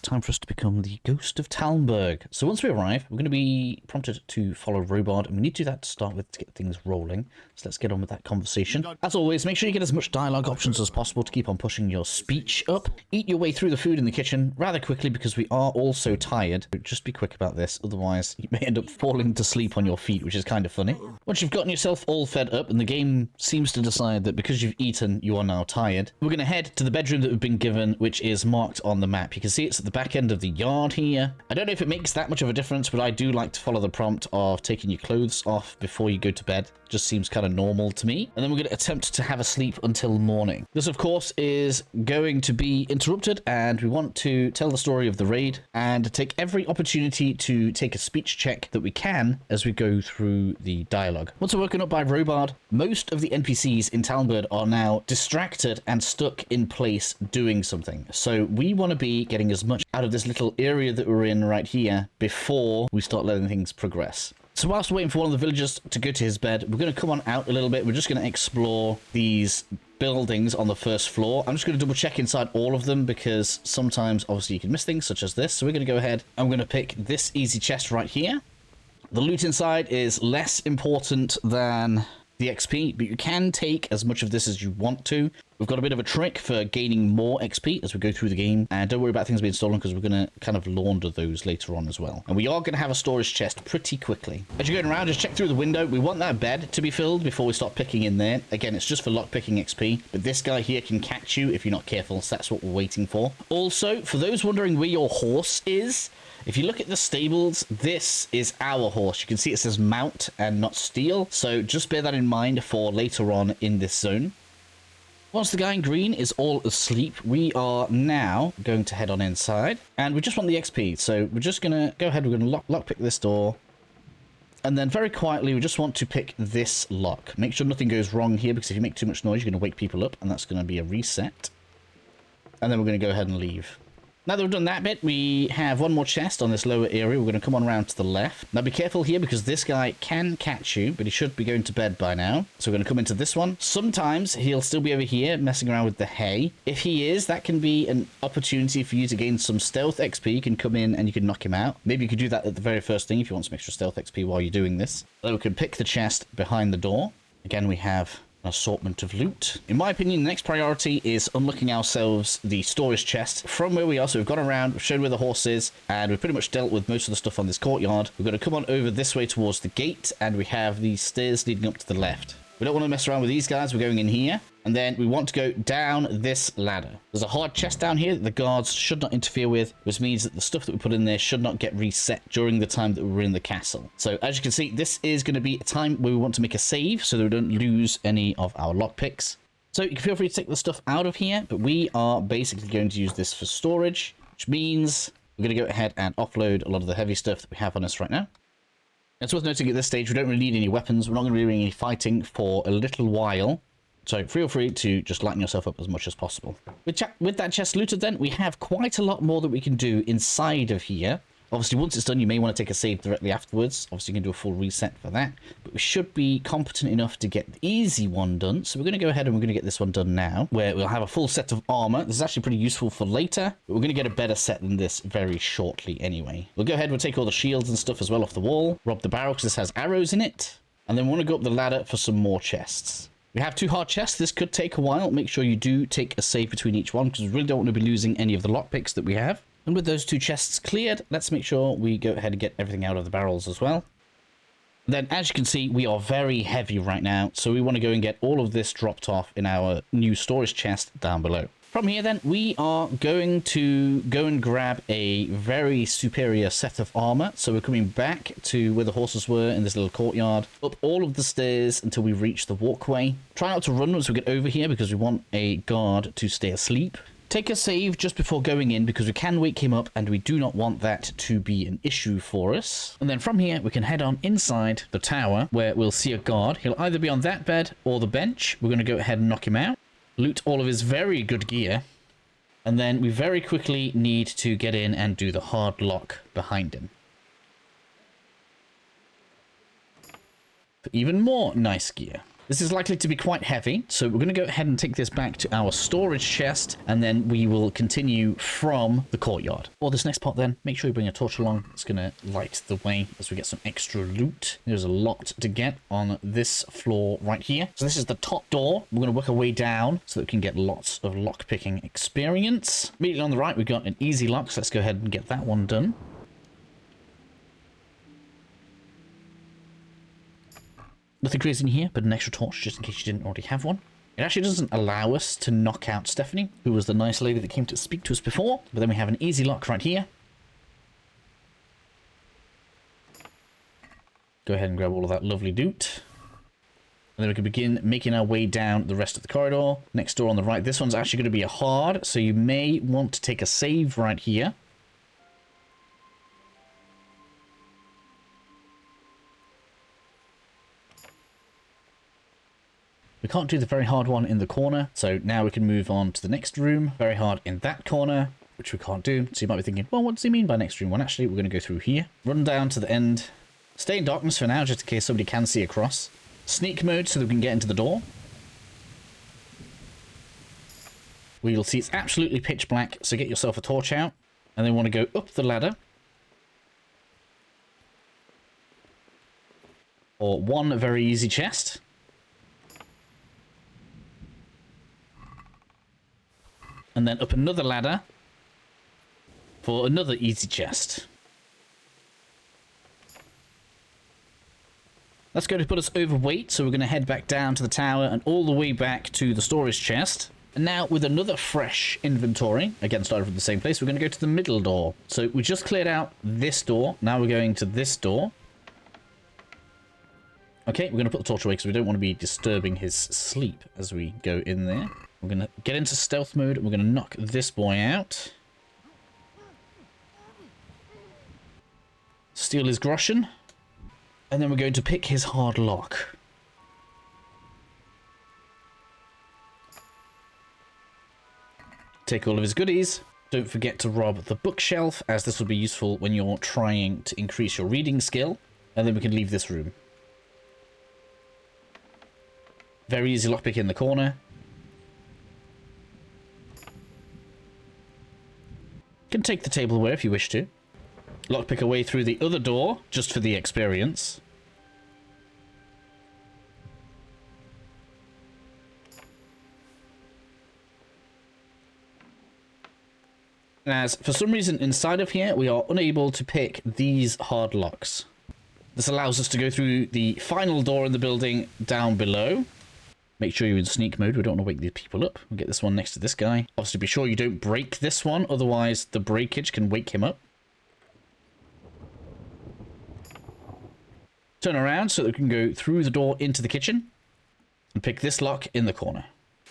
time for us to become the ghost of Talmberg. So once we arrive, we're going to be prompted to follow Robard, and we need to do that to start with to get things rolling. So let's get on with that conversation. As always, make sure you get as much dialogue options as possible to keep on pushing your speech up. Eat your way through the food in the kitchen rather quickly because we are all so tired. Just be quick about this, otherwise you may end up falling to sleep on your feet, which is kind of funny. Once you've gotten yourself all fed up and the game seems to decide that because you've eaten, you are now tired, we're going to head to the bedroom that we've been given, which is marked on the map. You can see it's at the back end of the yard here. I don't know if it makes that much of a difference, but I do like to follow the prompt of taking your clothes off before you go to bed. Just seems kind of normal to me. And then we're going to attempt to have a sleep until morning. This, of course, is going to be interrupted, and we want to tell the story of the raid and take every opportunity to take a speech check that we can as we go through the dialogue. Once we're woken up by Robard, most of the NPCs in Talmberg are now distracted and stuck in place doing something. So we want to be getting as much out of this little area that we're in right here before we start letting things progress. So whilst we're waiting for one of the villagers to go to his bed, we're going to come on out a little bit. We're just going to explore these buildings on the first floor. I'm just going to double check inside all of them because sometimes obviously you can miss things such as this. So we're going to go ahead. I'm going to pick this easy chest right here. The loot inside is less important than the XP, but you can take as much of this as you want to. We've got a bit of a trick for gaining more XP as we go through the game, and don't worry about things being stolen because we're going to kind of launder those later on as well. And we are going to have a storage chest pretty quickly. As you're going around, just check through the window. We want that bed to be filled before we start picking in there. Again, it's just for lockpicking XP, but this guy here can catch you if you're not careful, so that's what we're waiting for. Also, for those wondering where your horse is, if you look at the stables, this is our horse. You can see it says mount and not steal, so just bear that in mind for later on in this zone. Once the guy in green is all asleep, we are now going to head on inside, and we just want the XP. So we're just going to go ahead, we're going to lockpick this door, and then very quietly we just want to pick this lock. Make sure nothing goes wrong here, because if you make too much noise, you're going to wake people up, and that's going to be a reset. And then we're going to go ahead and leave. Now that we've done that bit, we have one more chest on this lower area. We're going to come on around to the left. Now be careful here because this guy can catch you, but he should be going to bed by now. So we're going to come into this one. Sometimes he'll still be over here messing around with the hay. If he is, that can be an opportunity for you to gain some stealth XP. You can come in and you can knock him out. Maybe you could do that at the very first thing if you want some extra stealth XP while you're doing this. Then we can pick the chest behind the door. Again, we have assortment of loot. In my opinion, the next priority is unlocking ourselves the storage chest from where we are. So we've gone around, we've shown where the horse is, and we've pretty much dealt with most of the stuff on this courtyard. We're going to come on over this way towards the gate, and we have these stairs leading up to the left. We don't want to mess around with these guys. We're going in here, and then we want to go down this ladder. There's a hard chest down here that the guards should not interfere with, which means that the stuff that we put in there should not get reset during the time that we're in the castle. So as you can see, this is going to be a time where we want to make a save so that we don't lose any of our lockpicks. So you can feel free to take the stuff out of here, but we are basically going to use this for storage, which means we're going to go ahead and offload a lot of the heavy stuff that we have on us right now. It's worth noting at this stage, we don't really need any weapons. We're not going to be doing any fighting for a little while. So feel free to just lighten yourself up as much as possible. With that chest looted then, we have quite a lot more that we can do inside of here. Obviously, once it's done, you may want to take a save directly afterwards. Obviously, you can do a full reset for that. But we should be competent enough to get the easy one done. So we're going to go ahead and we're going to get this one done now, where we'll have a full set of armor. This is actually pretty useful for later, but we're going to get a better set than this very shortly anyway. We'll go ahead, we'll take all the shields and stuff as well off the wall. Rob the barrel because this has arrows in it. And then we want to go up the ladder for some more chests. We have 2 hard chests. This could take a while. Make sure you do take a save between each one because we really don't want to be losing any of the lockpicks that we have. And with those 2 chests cleared, let's make sure we go ahead and get everything out of the barrels as well. Then, as you can see, we are very heavy right now, so we want to go and get all of this dropped off in our new storage chest down below. From here, then, we are going to go and grab a very superior set of armor. So we're coming back to where the horses were in this little courtyard, up all of the stairs until we reach the walkway. Try not to run once we get over here because we want a guard to stay asleep. Take a save just before going in because we can wake him up and we do not want that to be an issue for us. And then from here, we can head on inside the tower where we'll see a guard. He'll either be on that bed or the bench. We're going to go ahead and knock him out. Loot all of his very good gear. And then we very quickly need to get in and do the hard lock behind him. For even more nice gear. This is likely to be quite heavy, so we're going to go ahead and take this back to our storage chest, and then we will continue from the courtyard. For this next part then, make sure you bring a torch along. It's going to light the way as we get some extra loot. There's a lot to get on this floor right here. So this is the top door. We're going to work our way down so that we can get lots of lockpicking experience. Immediately on the right, we've got an easy lock, so let's go ahead and get that one done. Nothing crazy in here, but an extra torch just in case you didn't already have one. It actually doesn't allow us to knock out Stephanie, who was the nice lady that came to speak to us before. But then we have an easy lock right here. Go ahead and grab all of that lovely loot. And then we can begin making our way down the rest of the corridor. Next door on the right, this one's actually going to be a hard, so you may want to take a save right here. We can't do the very hard one in the corner, so now we can move on to the next room. Very hard in that corner, which we can't do. So you might be thinking, well, what does he mean by next room? Well, actually, we're going to go through here. Run down to the end. Stay in darkness for now, just in case somebody can see across. Sneak mode so that we can get into the door. We'll see it's absolutely pitch black, so get yourself a torch out. And then want to go up the ladder. Or one very easy chest. And then up another ladder for another easy chest. That's going to put us overweight, so we're going to head back down to the tower and all the way back to the storage chest. And now with another fresh inventory, again started from the same place, we're going to go to the middle door. So we just cleared out this door, now we're going to this door. Okay, we're going to put the torch away because we don't want to be disturbing his sleep as we go in there. We're going to get into stealth mode, and we're going to knock this boy out. Steal his groschen. And then we're going to pick his hard lock. Take all of his goodies. Don't forget to rob the bookshelf, as this will be useful when you're trying to increase your reading skill. And then we can leave this room. Very easy lockpick in the corner. You can take the table away if you wish to. Lockpick away through the other door, just for the experience. As for some reason inside of here, we are unable to pick these hard locks. This allows us to go through the final door in the building down below. Make sure you're in sneak mode. We don't want to wake these people up. We'll get this one next to this guy. Obviously, be sure you don't break this one. Otherwise, the breakage can wake him up. Turn around so that we can go through the door into the kitchen. And pick this lock in the corner.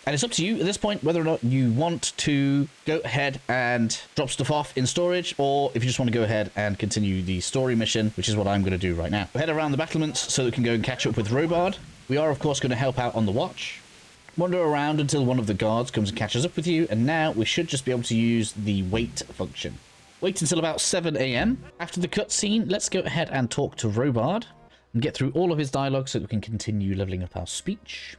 And it's up to you at this point whether or not you want to go ahead and drop stuff off in storage, or if you just want to go ahead and continue the story mission, which is what I'm going to do right now. We'll head around the battlements so that we can go and catch up with Robard. We are, of course, going to help out on the watch. Wander around until one of the guards comes and catches up with you, and now we should just be able to use the wait function. Wait until about 7 AM. After the cutscene, let's go ahead and talk to Robard and get through all of his dialogue so that we can continue leveling up our speech.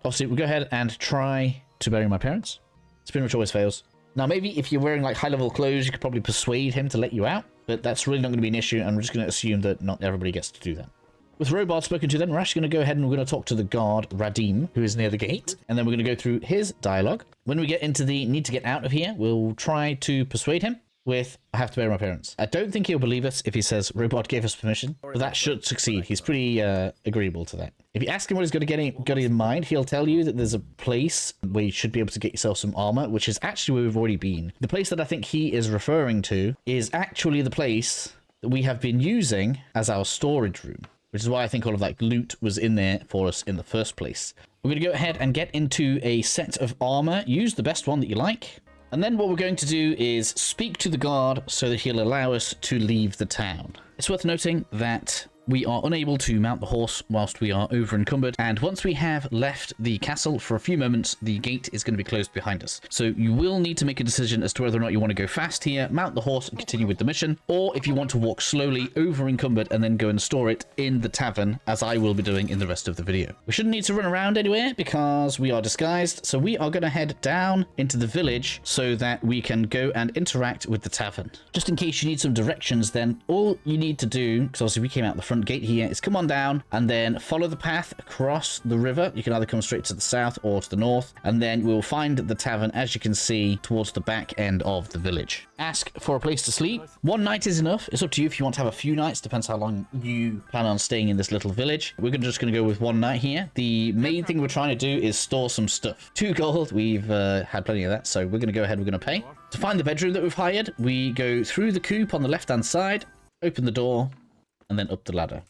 Obviously, we'll go ahead and try to bury my parents. It pretty much always fails. Now, maybe if you're wearing like high-level clothes, you could probably persuade him to let you out, but that's really not going to be an issue, and we're just going to assume that not everybody gets to do that. With Robard spoken to, then we're actually going to go ahead and we're going to talk to the guard, Radim, who is near the gate, and then we're going to go through his dialogue. When we get into the need to get out of here, we'll try to persuade him with, I have to bury my parents. I don't think he'll believe us if he says Robard gave us permission, but that should succeed. He's pretty agreeable to that. If you ask him what he's got in mind, he'll tell you that there's a place where you should be able to get yourself some armor, which is actually where we've already been. The place that I think he is referring to is actually the place that we have been using as our storage room, which is why I think all of that loot was in there for us in the first place. We're going to go ahead and get into a set of armor. Use the best one that you like. And then what we're going to do is speak to the guard so that he'll allow us to leave the town. It's worth noting that we are unable to mount the horse whilst we are over encumbered. And once we have left the castle for a few moments, the gate is going to be closed behind us. So you will need to make a decision as to whether or not you want to go fast here, mount the horse and continue with the mission, or if you want to walk slowly over encumbered and then go and store it in the tavern, as I will be doing in the rest of the video. We shouldn't need to run around anywhere because we are disguised. So we are going to head down into the village so that we can go and interact with the tavern. Just in case you need some directions, then all you need to do, because obviously we came out the front gate here, is come on down and then follow the path across the river. You can either come straight to the south or to the north, and then we'll find the tavern, as you can see, towards the back end of the village. Ask for a place to sleep. One night is enough. It's up to you if you want to have a few nights. Depends how long you plan on staying in this little village. We're just going to go with one night here. The main thing we're trying to do is store some stuff. 2 gold. We've had plenty of that, so we're going to go ahead. We're going to pay. To find the bedroom that we've hired, we go through the coop on the left-hand side, open the door, and then up the ladder.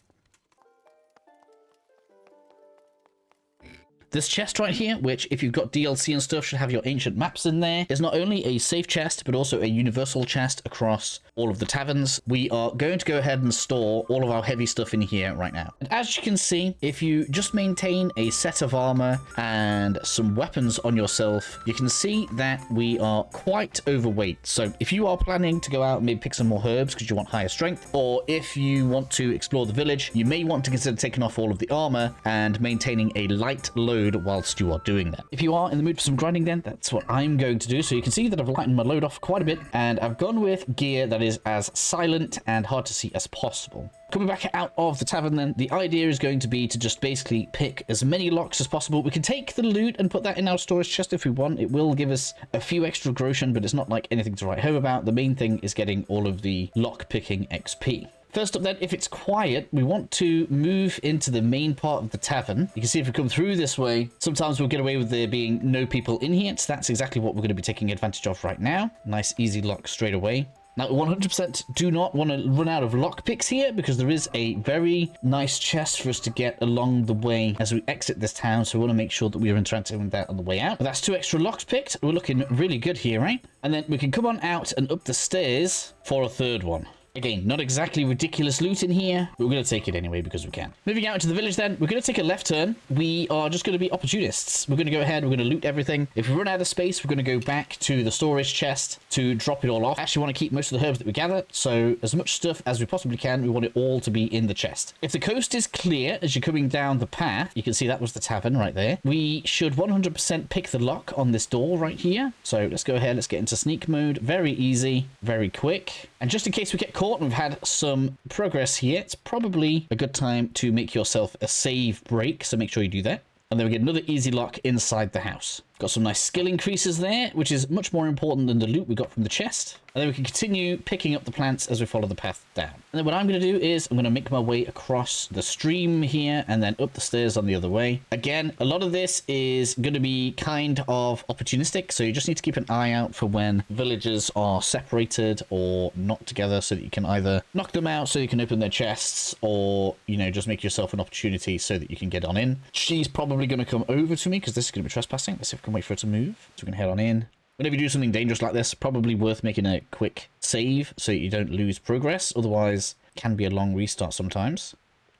This chest right here, which if you've got DLC and stuff should have your ancient maps in there, is not only a safe chest, but also a universal chest across all of the taverns. We are going to go ahead and store all of our heavy stuff in here right now. And as you can see, if you just maintain a set of armor and some weapons on yourself, you can see that we are quite overweight. So if you are planning to go out and maybe pick some more herbs because you want higher strength, or if you want to explore the village, you may want to consider taking off all of the armor and maintaining a light load whilst you are doing that. If you are in the mood for some grinding, then that's what I'm going to do. So you can see that I've lightened my load off quite a bit, and I've gone with gear that is as silent and hard to see as possible. Coming back out of the tavern then, the idea is going to be to just basically pick as many locks as possible. We can take the loot and put that in our storage chest if we want. It will give us a few extra groschen, but it's not like anything to write home about. The main thing is getting all of the lock picking XP. First up then, if it's quiet, we want to move into the main part of the tavern. You can see if we come through this way, sometimes we'll get away with there being no people in here. So that's exactly what we're going to be taking advantage of right now. Nice easy lock straight away. Now, 100% do not want to run out of lockpicks here, because there is a very nice chest for us to get along the way as we exit this town. So we want to make sure that we are interacting with that on the way out. But that's 2 extra locks picked. We're looking really good here, right? And then we can come on out and up the stairs for a 3rd one. Again, not exactly ridiculous loot in here, but we're going to take it anyway because we can. Moving out into the village then, we're going to take a left turn. We are just going to be opportunists. We're going to go ahead, we're going to loot everything. If we run out of space, we're going to go back to the storage chest to drop it all off. I actually want to keep most of the herbs that we gather, so as much stuff as we possibly can, we want it all to be in the chest. If the coast is clear as you're coming down the path, you can see that was the tavern right there. We should 100% pick the lock on this door right here. So let's go ahead, let's get into sneak mode. Very easy, very quick. And just in case we get caught and we've had some progress here, it's probably a good time to make yourself a save break, so make sure you do that. And then we get another easy lock inside the house. Got some nice skill increases there, which is much more important than the loot we got from the chest. And then we can continue picking up the plants as we follow the path down. And then what I'm going to do is I'm going to make my way across the stream here and then up the stairs on the other way. Again, a lot of this is going to be kind of opportunistic, so you just need to keep an eye out for when villagers are separated or not together, so that you can either knock them out so you can open their chests, or, you know, just make yourself an opportunity so that you can get on in. She's probably going to come over to me because this is going to be trespassing. Let's see if we can wait for her to move. So we can head on in. Whenever you do something dangerous like this, probably worth making a quick save so you don't lose progress. Otherwise, it can be a long restart sometimes.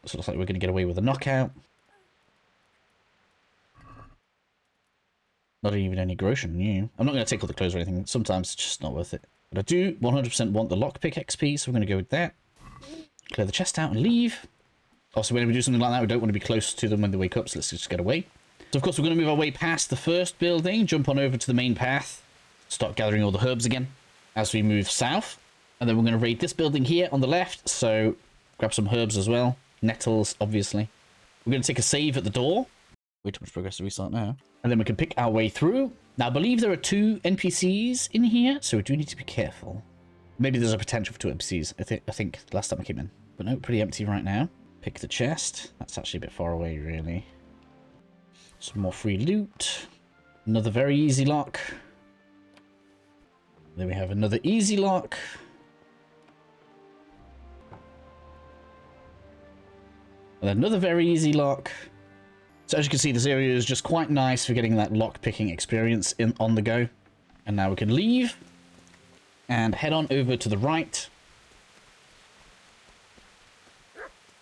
So it looks like we're going to get away with a knockout. Not even any groschen new. I'm not going to take all the clothes or anything. Sometimes it's just not worth it. But I do 100% want the lockpick XP, so we're going to go with that. Clear the chest out and leave. Also, whenever we do something like that, we don't want to be close to them when they wake up, so let's just get away. So, of course, we're going to move our way past the first building, jump on over to the main path, start gathering all the herbs again as we move south. And then we're going to raid this building here on the left, so grab some herbs as well. Nettles, obviously. We're going to take a save at the door. Way too much progress to restart now. And then we can pick our way through. Now, I believe there are 2 NPCs in here, so we do need to be careful. Maybe there's a potential for 2 NPCs. I think last time I came in. But no, pretty empty right now. Pick the chest. That's actually a bit far away, really. Some more free loot. Another very easy lock. Then we have another easy lock. And another very easy lock. So as you can see, this area is just quite nice for getting that lock picking experience on the go. And now we can leave and head on over to the right.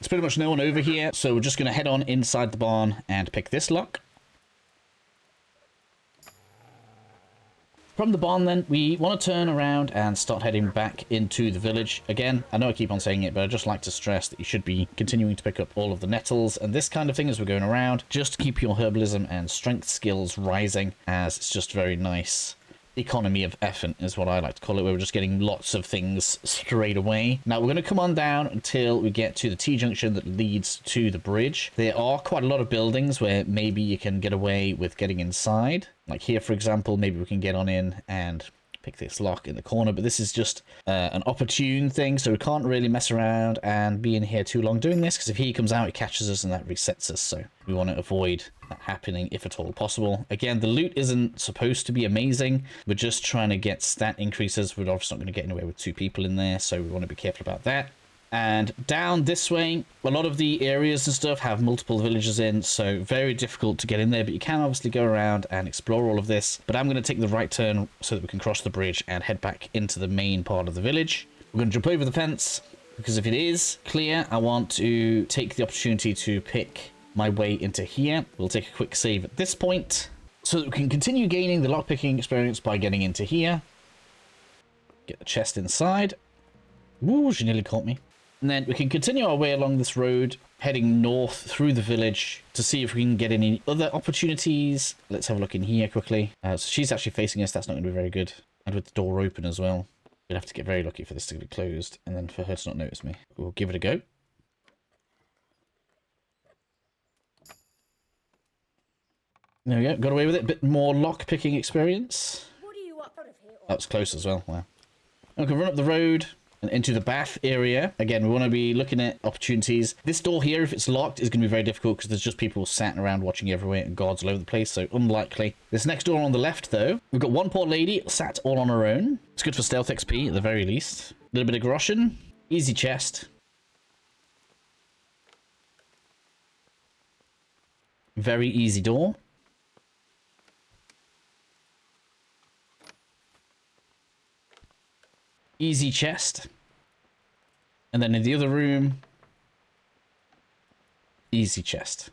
It's There's pretty much no one over here, so we're just going to head on inside the barn and pick this lock. From the barn then, we want to turn around and start heading back into the village. Again, I know I keep on saying it, but I just like to stress that you should be continuing to pick up all of the nettles and this kind of thing as we're going around, just to keep your herbalism and strength skills rising, as it's just very nice. Economy of effort is what I like to call it, where we're just getting lots of things straight away. Now we're going to come on down until we get to the T-junction that leads to the bridge. There are quite a lot of buildings where maybe you can get away with getting inside. Like here, for example, maybe we can get on in and pick this lock in the corner, but this is just an opportune thing, so we can't really mess around and be in here too long doing this, because if he comes out, it catches us and that resets us, so we want to avoid that happening if at all possible. Again, the loot isn't supposed to be amazing. We're just trying to get stat increases. We're obviously not going to get anywhere with 2 people in there, so we want to be careful about that. And down this way, a lot of the areas and stuff have multiple villages in, so very difficult to get in there, but you can obviously go around and explore all of this. But I'm going to take the right turn so that we can cross the bridge and head back into the main part of the village. We're going to jump over the fence, because if it is clear, I want to take the opportunity to pick my way into here. We'll take a quick save at this point, so that we can continue gaining the lockpicking experience by getting into here. Get the chest inside. Ooh, she nearly caught me. And then we can continue our way along this road, heading north through the village to see if we can get any other opportunities. Let's have a look in here quickly. So she's actually facing us. That's not going to be very good. And with the door open as well. We'd have to get very lucky for this to be closed and then for her to not notice me. We'll give it a go. There we go. Got away with it. A bit more lock-picking experience. That was close as well. Wow. And we can run up the road and into the bath area. Again, we want to be looking at opportunities. This door here, if it's locked, is going to be very difficult because there's just people sat around watching everywhere and guards all over the place, so unlikely. This next door on the left, though, we've got one poor lady sat all on her own. It's good for stealth XP at the very least. A little bit of groschen. Easy chest. Very easy door. Easy chest. And then in the other room, easy chest.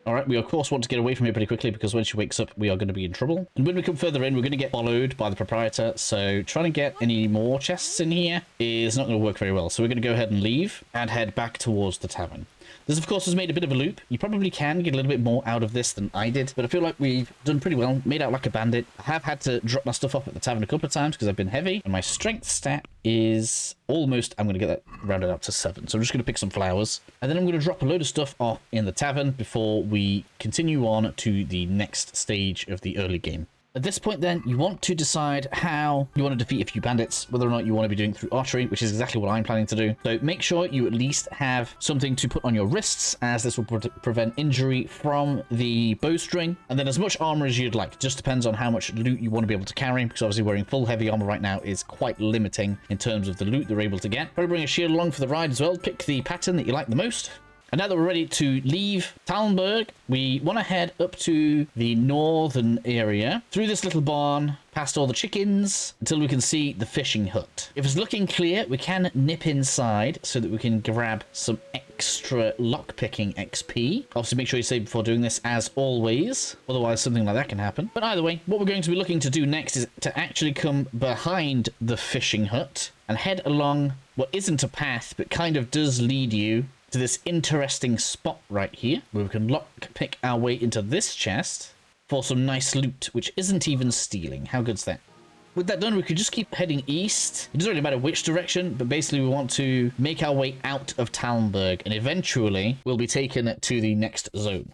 Alright, we of course want to get away from here pretty quickly, because when she wakes up, we are going to be in trouble. And when we come further in, we're going to get followed by the proprietor, so trying to get any more chests in here is not going to work very well. So we're going to go ahead and leave and head back towards the tavern. This, of course, has made a bit of a loop. You probably can get a little bit more out of this than I did, but I feel like we've done pretty well. Made out like a bandit. I have had to drop my stuff off at the tavern a couple of times because I've been heavy, and my strength stat is almost, I'm going to get that rounded up to 7. So I'm just going to pick some flowers, and then I'm going to drop a load of stuff off in the tavern before we continue on to the next stage of the early game. At this point then, you want to decide how you want to defeat a few bandits, whether or not you want to be doing through archery, which is exactly what I'm planning to do. So make sure you at least have something to put on your wrists, as this will prevent injury from the bowstring. And then as much armor as you'd like. It just depends on how much loot you want to be able to carry, because obviously wearing full heavy armor right now is quite limiting in terms of the loot they're able to get. Probably bring a shield along for the ride as well. Pick the pattern that you like the most. And now that we're ready to leave Talmberg, we want to head up to the northern area, through this little barn, past all the chickens, until we can see the fishing hut. If it's looking clear, we can nip inside so that we can grab some extra lockpicking XP. Obviously, make sure you save before doing this, as always. Otherwise, something like that can happen. But either way, what we're going to be looking to do next is to actually come behind the fishing hut and head along what isn't a path, but kind of does lead you to this interesting spot right here, where we can lockpick our way into this chest for some nice loot, which isn't even stealing. How good's that? With that done, we could just keep heading east. It doesn't really matter which direction, but basically we want to make our way out of Talmberg, and eventually we'll be taken to the next zone.